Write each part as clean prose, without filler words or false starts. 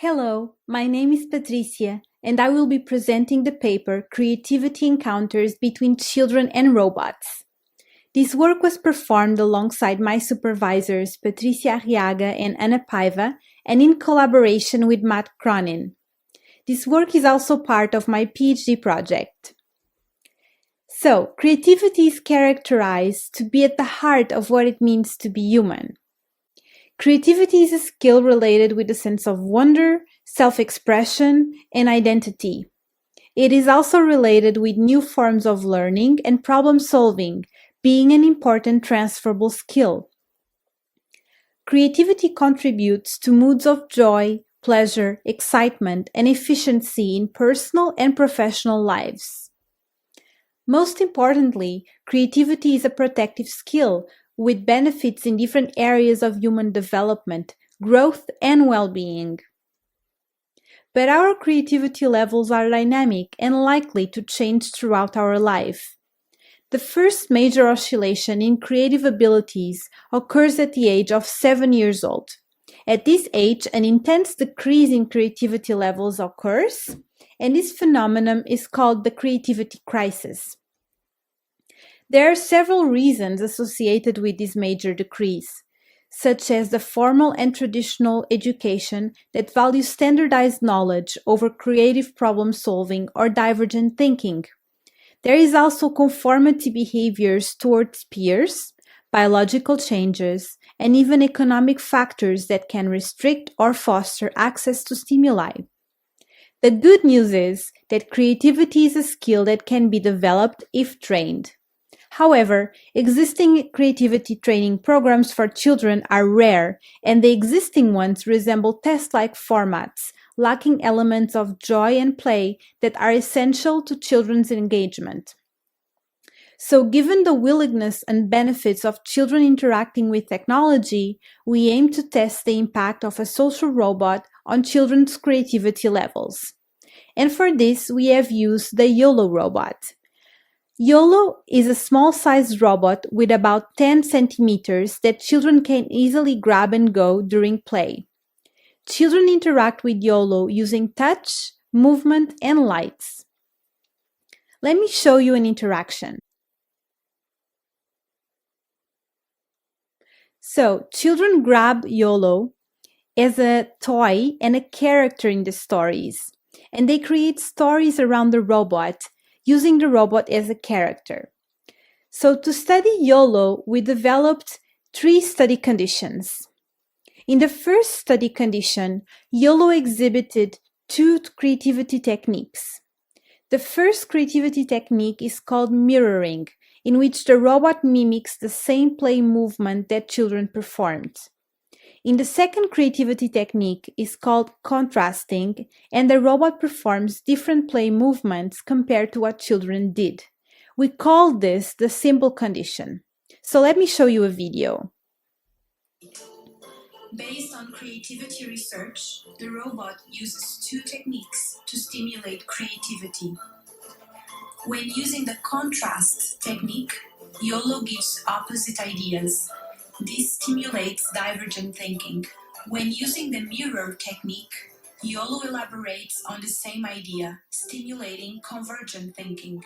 Hello, my name is Patrícia, and I will be presenting the paper Creativity Encounters Between Children and Robots. This work was performed alongside my supervisors Patrícia Arriaga and Paiva, and in collaboration with Matt Cronin. This work is also part of my PhD project. So, creativity is characterized to be at the heart of what it means to be human. Creativity is a skill related with a sense of wonder, self-expression, and identity. It is also related with new forms of learning and problem-solving, being an important transferable skill. Creativity contributes to moods of joy, pleasure, excitement, and efficiency in personal and professional lives. Most importantly, creativity is a protective skill with benefits in different areas of human development, growth, and well-being. But our creativity levels are dynamic and likely to change throughout our life. The first major oscillation in creative abilities occurs at the age of 7 years old. At this age, an intense decrease in creativity levels occurs, and this phenomenon is called the creativity crisis. There are several reasons associated with this major decrease, such as the formal and traditional education that values standardized knowledge over creative problem-solving or divergent thinking. There is also conformity behaviors towards peers, biological changes, and even economic factors that can restrict or foster access to stimuli. The good news is that creativity is a skill that can be developed if trained. However, existing creativity training programs for children are rare, and the existing ones resemble test-like formats, lacking elements of joy and play that are essential to children's engagement. So, given the willingness and benefits of children interacting with technology, we aim to test the impact of a social robot on children's creativity levels. And for this, we have used the YOLO robot. YOLO is a small-sized robot with about 10 centimeters that children can easily grab and go during play. Children interact with YOLO using touch, movement, and lights. Let me show you an interaction. So, children grab YOLO as a toy and a character in the stories, and they create stories around the robot, using the robot as a character. So to study YOLO, we developed 3 study conditions. In the first study condition, YOLO exhibited 2 creativity techniques. The first creativity technique is called mirroring, in which the robot mimics the same play movement that children performed. In the second creativity technique is called contrasting, and the robot performs different play movements compared to what children did. We call this the simple condition. So let me show you a video. Based on creativity research, the robot uses 2 techniques to stimulate creativity. When using the contrast technique, YOLO gives opposite ideas. This stimulates divergent thinking. When using the mirror technique, YOLO elaborates on the same idea, stimulating convergent thinking.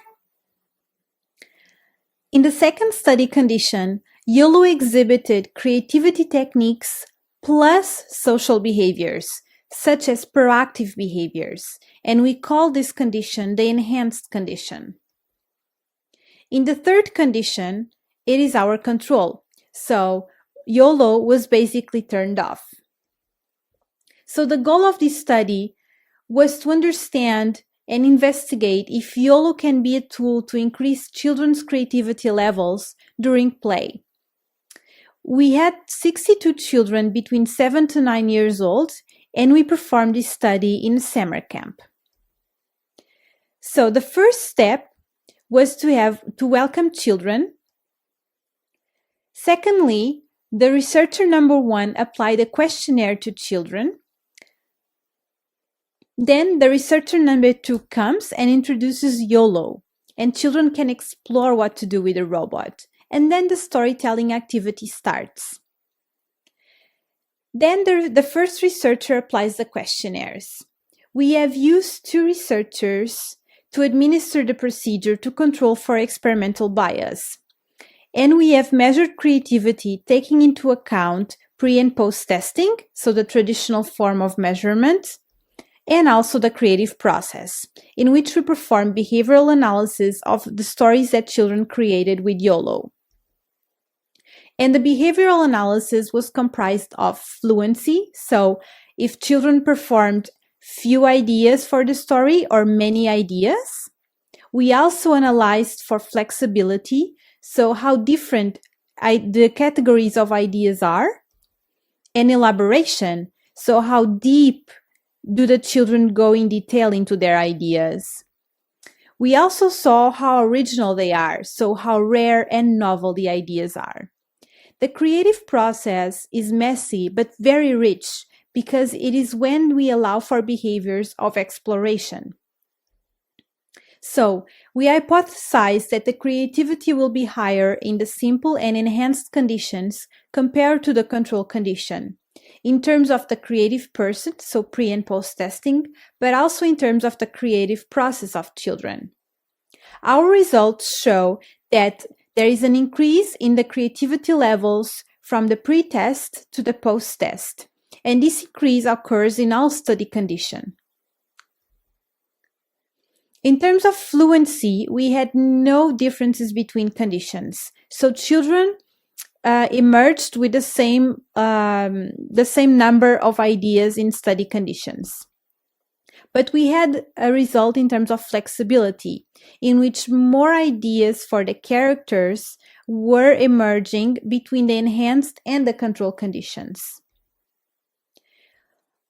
In the second study condition, YOLO exhibited creativity techniques plus social behaviors, such as proactive behaviors, and we call this condition the enhanced condition. In the third condition, it is our control. So YOLO was basically turned off. So the goal of this study was to understand and investigate if YOLO can be a tool to increase children's creativity levels during play. We had 62 children between 7 to 9 years old, and we performed this study in a summer camp. So the first step was to welcome children. Secondly, the researcher number 1 applied a questionnaire to children. Then the researcher number 2 comes and introduces YOLO, and children can explore what to do with the robot. And then the storytelling activity starts. Then the first researcher applies the questionnaires. We have used 2 researchers to administer the procedure to control for experimental bias. And we have measured creativity taking into account pre and post testing, so the traditional form of measurement, and also the creative process, in which we perform behavioral analysis of the stories that children created with YOLO. And the behavioral analysis was comprised of fluency, so if children performed few ideas for the story or many ideas. We also analyzed for flexibility, so how different the categories of ideas are, and elaboration, so how deep do the children go in detail into their ideas. We also saw how original they are, so how rare and novel the ideas are. The creative process is messy but very rich because it is when we allow for behaviors of exploration. So, we hypothesized that the creativity will be higher in the simple and enhanced conditions compared to the control condition, in terms of the creative person, so pre and post testing, but also in terms of the creative process of children. Our results show that there is an increase in the creativity levels from the pre-test to the post-test, and this increase occurs in all study conditions. In terms of fluency, we had no differences between conditions. So children emerged with the same number of ideas in study conditions. But we had a result in terms of flexibility, in which more ideas for the characters were emerging between the enhanced and the control conditions.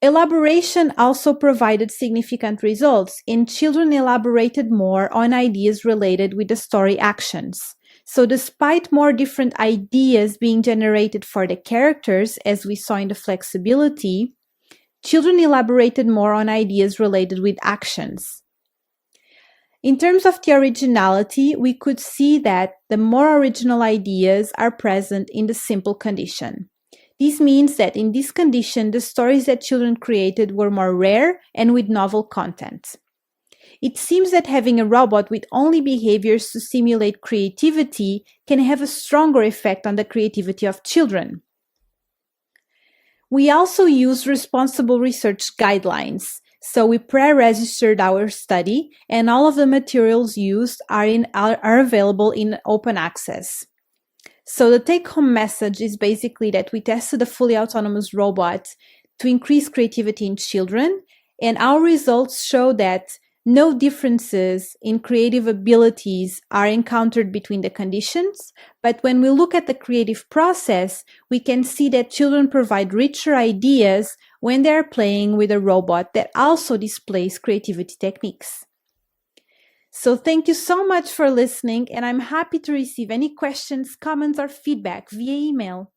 Elaboration also provided significant results, and children elaborated more on ideas related with the story actions. So despite more different ideas being generated for the characters, as we saw in the flexibility, children elaborated more on ideas related with actions. In terms of the originality, we could see that the more original ideas are present in the simple condition. This means that in this condition, the stories that children created were more rare and with novel content. It seems that having a robot with only behaviors to stimulate creativity can have a stronger effect on the creativity of children. We also use responsible research guidelines. So we pre-registered our study, and all of the materials used are available in open access. So the take-home message is basically that we tested a fully autonomous robot to increase creativity in children, and our results show that no differences in creative abilities are encountered between the conditions, but when we look at the creative process, we can see that children provide richer ideas when they are playing with a robot that also displays creativity techniques. So thank you so much for listening, and I'm happy to receive any questions, comments, or feedback via email.